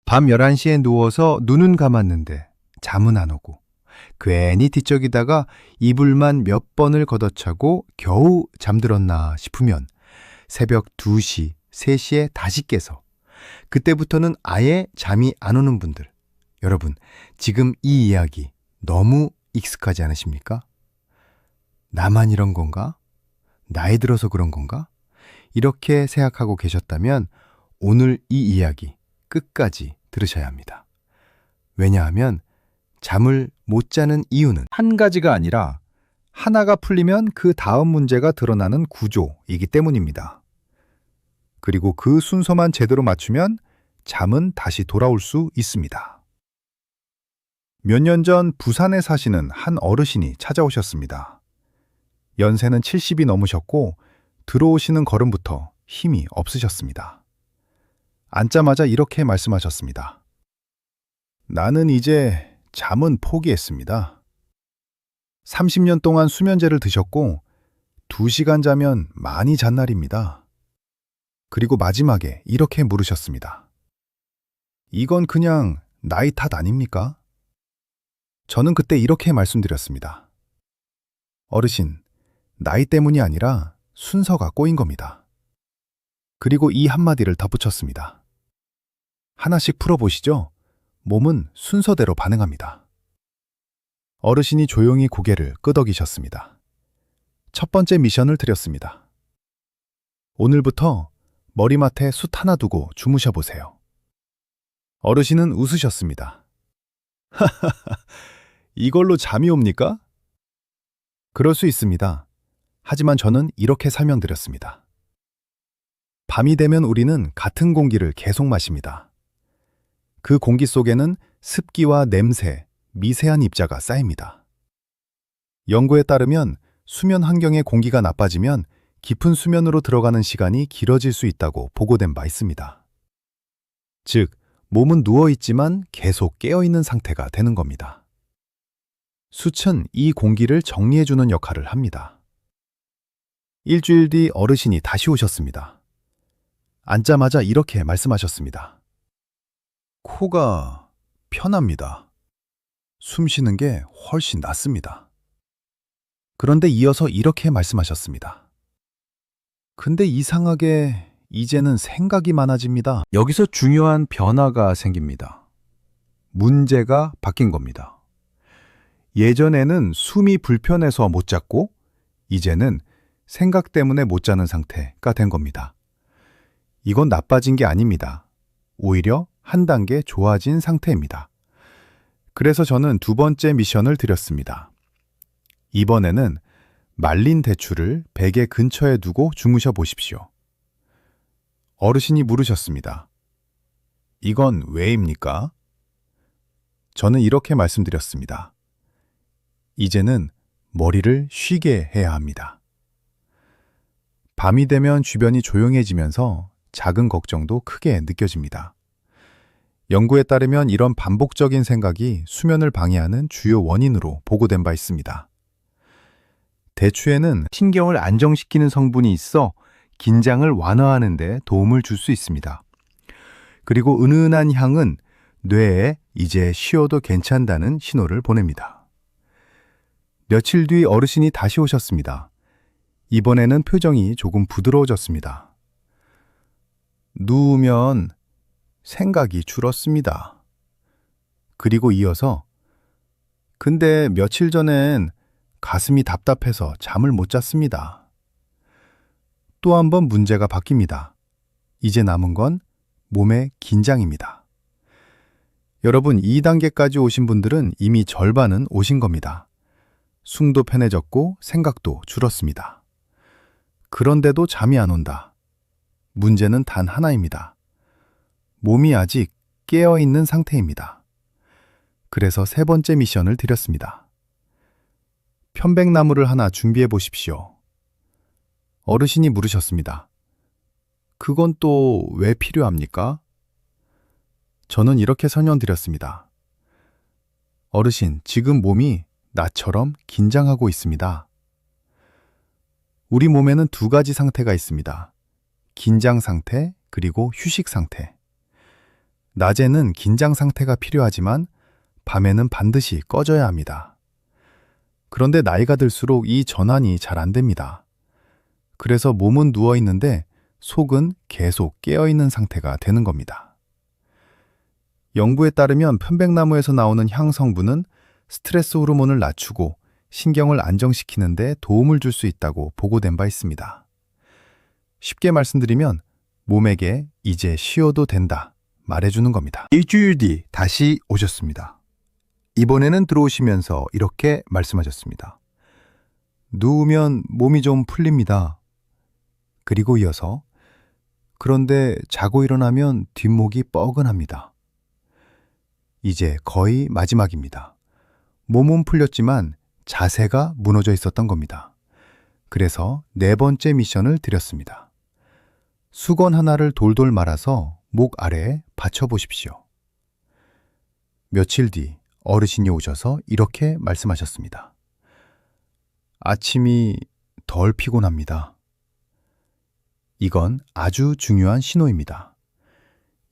밤 11시에 누워서 눈은 감았는데 잠은 안 오고 괜히 뒤척이다가 이불만 몇 번을 걷어차고 겨우 잠들었나 싶으면 새벽 2시, 3시에 다시 깨서 그때부터는 아예 잠이 안 오는 분들, 여러분 지금 이 이야기 너무 익숙하지 않으십니까? 나만 이런 건가? 나이 들어서 그런 건가? 이렇게 생각하고 계셨다면 오늘 이 이야기 끝까지 들으셔야 합니다. 왜냐하면 잠을 못 자는 이유는 한 가지가 아니라 하나가 풀리면 그 다음 문제가 드러나는 구조이기 때문입니다. 그리고 그 순서만 제대로 맞추면 잠은 다시 돌아올 수 있습니다. 몇 년 전 부산에 사시는 한 어르신이 찾아오셨습니다. 연세는 70이 넘으셨고 들어오시는 걸음부터 힘이 없으셨습니다. 앉자마자 이렇게 말씀하셨습니다. 나는 이제 잠은 포기했습니다. 30년 동안 수면제를 드셨고 2시간 자면 많이 잔 날입니다. 그리고 마지막에 이렇게 물으셨습니다. 이건 그냥 나이 탓 아닙니까? 저는 그때 이렇게 말씀드렸습니다. 어르신, 나이 때문이 아니라 순서가 꼬인 겁니다. 그리고 이 한마디를 덧붙였습니다. 하나씩 풀어보시죠. 몸은 순서대로 반응합니다. 어르신이 조용히 고개를 끄덕이셨습니다. 첫 번째 미션을 드렸습니다. 오늘부터 머리맡에 숯 하나 두고 주무셔 보세요. 어르신은 웃으셨습니다. 이걸로 잠이 옵니까? 그럴 수 있습니다. 하지만 저는 이렇게 설명드렸습니다. 밤이 되면 우리는 같은 공기를 계속 마십니다. 그 공기 속에는 습기와 냄새, 미세한 입자가 쌓입니다. 연구에 따르면 수면 환경의 공기가 나빠지면 깊은 수면으로 들어가는 시간이 길어질 수 있다고 보고된 바 있습니다. 즉, 몸은 누워있지만 계속 깨어있는 상태가 되는 겁니다. 숯은 이 공기를 정리해주는 역할을 합니다. 일주일 뒤 어르신이 다시 오셨습니다. 앉자마자 이렇게 말씀하셨습니다. 코가 편합니다. 숨 쉬는 게 훨씬 낫습니다. 그런데 이어서 이렇게 말씀하셨습니다. 근데 이상하게 이제는 생각이 많아집니다. 여기서 중요한 변화가 생깁니다. 문제가 바뀐 겁니다. 예전에는 숨이 불편해서 못 잤고 이제는 생각 때문에 못 자는 상태가 된 겁니다. 이건 나빠진 게 아닙니다. 오히려 한 단계 좋아진 상태입니다. 그래서 저는 두 번째 미션을 드렸습니다. 이번에는 말린 대추를 베개 근처에 두고 주무셔 보십시오. 어르신이 물으셨습니다. 이건 왜입니까? 저는 이렇게 말씀드렸습니다. 이제는 머리를 쉬게 해야 합니다. 밤이 되면 주변이 조용해지면서 작은 걱정도 크게 느껴집니다. 연구에 따르면 이런 반복적인 생각이 수면을 방해하는 주요 원인으로 보고된 바 있습니다. 대추에는 신경을 안정시키는 성분이 있어 긴장을 완화하는 데 도움을 줄 수 있습니다. 그리고 은은한 향은 뇌에 이제 쉬어도 괜찮다는 신호를 보냅니다. 며칠 뒤 어르신이 다시 오셨습니다. 이번에는 표정이 조금 부드러워졌습니다. 누우면 생각이 줄었습니다. 그리고 이어서 근데 며칠 전엔 가슴이 답답해서 잠을 못 잤습니다. 또 한 번 문제가 바뀝니다. 이제 남은 건 몸의 긴장입니다. 여러분, 2단계까지 오신 분들은 이미 절반은 오신 겁니다. 숨도 편해졌고 생각도 줄었습니다. 그런데도 잠이 안 온다. 문제는 단 하나입니다. 몸이 아직 깨어있는 상태입니다. 그래서 세 번째 미션을 드렸습니다. 편백나무를 하나 준비해 보십시오. 어르신이 물으셨습니다. 그건 또 왜 필요합니까? 저는 이렇게 설명드렸습니다. 어르신, 지금 몸이 나처럼 긴장하고 있습니다. 우리 몸에는 두 가지 상태가 있습니다. 긴장 상태, 그리고 휴식 상태. 낮에는 긴장 상태가 필요하지만 밤에는 반드시 꺼져야 합니다. 그런데 나이가 들수록 이 전환이 잘 안 됩니다. 그래서 몸은 누워 있는데 속은 계속 깨어 있는 상태가 되는 겁니다. 연구에 따르면 편백나무에서 나오는 향 성분은 스트레스 호르몬을 낮추고 신경을 안정시키는 데 도움을 줄 수 있다고 보고된 바 있습니다. 쉽게 말씀드리면 몸에게 이제 쉬어도 된다 말해주는 겁니다. 일주일 뒤 다시 오셨습니다. 이번에는 들어오시면서 이렇게 말씀하셨습니다. 누우면 몸이 좀 풀립니다. 그리고 이어서 그런데 자고 일어나면 뒷목이 뻐근합니다. 이제 거의 마지막입니다. 몸은 풀렸지만 자세가 무너져 있었던 겁니다. 그래서 4번째 미션을 드렸습니다. 수건 하나를 돌돌 말아서 목 아래에 받쳐보십시오. 며칠 뒤 어르신이 오셔서 이렇게 말씀하셨습니다. 아침이 덜 피곤합니다. 이건 아주 중요한 신호입니다.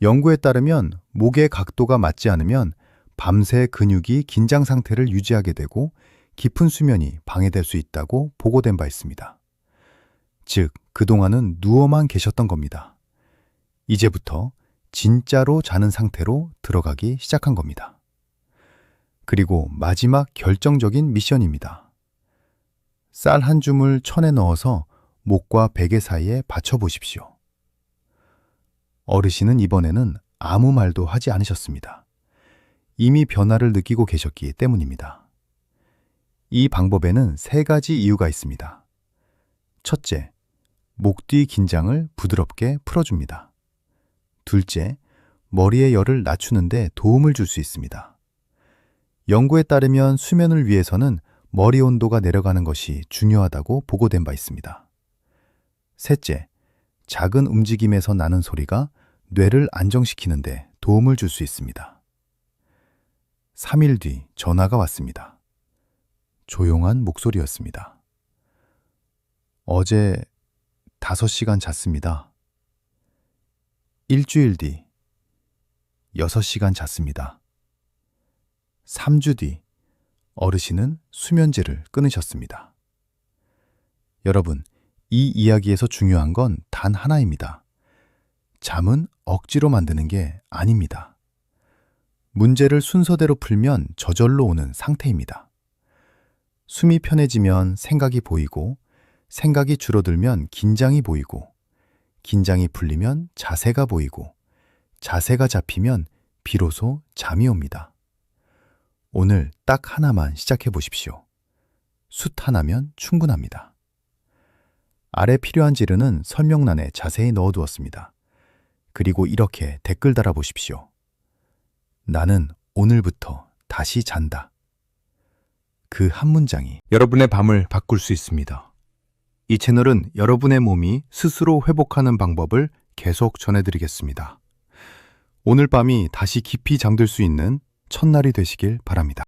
연구에 따르면 목의 각도가 맞지 않으면 밤새 근육이 긴장 상태를 유지하게 되고 깊은 수면이 방해될 수 있다고 보고된 바 있습니다. 즉, 그동안은 누워만 계셨던 겁니다. 이제부터 진짜로 자는 상태로 들어가기 시작한 겁니다. 그리고 마지막 결정적인 미션입니다. 쌀 한 줌을 천에 넣어서 목과 베개 사이에 받쳐보십시오. 어르신은 이번에는 아무 말도 하지 않으셨습니다. 이미 변화를 느끼고 계셨기 때문입니다. 이 방법에는 3가지 이유가 있습니다. 첫째, 목 뒤 긴장을 부드럽게 풀어줍니다. 둘째, 머리의 열을 낮추는 데 도움을 줄 수 있습니다. 연구에 따르면 수면을 위해서는 머리 온도가 내려가는 것이 중요하다고 보고된 바 있습니다. 셋째, 작은 움직임에서 나는 소리가 뇌를 안정시키는 데 도움을 줄 수 있습니다. 3일 뒤 전화가 왔습니다. 조용한 목소리였습니다. 어제 5시간 잤습니다. 일주일 뒤 6시간 잤습니다. 3주 뒤 어르신은 수면제를 끊으셨습니다. 여러분, 이 이야기에서 중요한 건 단 하나입니다. 잠은 억지로 만드는 게 아닙니다. 문제를 순서대로 풀면 저절로 오는 상태입니다. 숨이 편해지면 생각이 보이고, 생각이 줄어들면 긴장이 보이고, 긴장이 풀리면 자세가 보이고, 자세가 잡히면 비로소 잠이 옵니다. 오늘 딱 하나만 시작해 보십시오. 숫 하나면 충분합니다. 아래 필요한 지르는 설명란에 자세히 넣어두었습니다. 그리고 이렇게 댓글 달아보십시오. 나는 오늘부터 다시 잔다. 그 한 문장이 여러분의 밤을 바꿀 수 있습니다. 이 채널은 여러분의 몸이 스스로 회복하는 방법을 계속 전해드리겠습니다. 오늘 밤이 다시 깊이 잠들 수 있는 첫날이 되시길 바랍니다.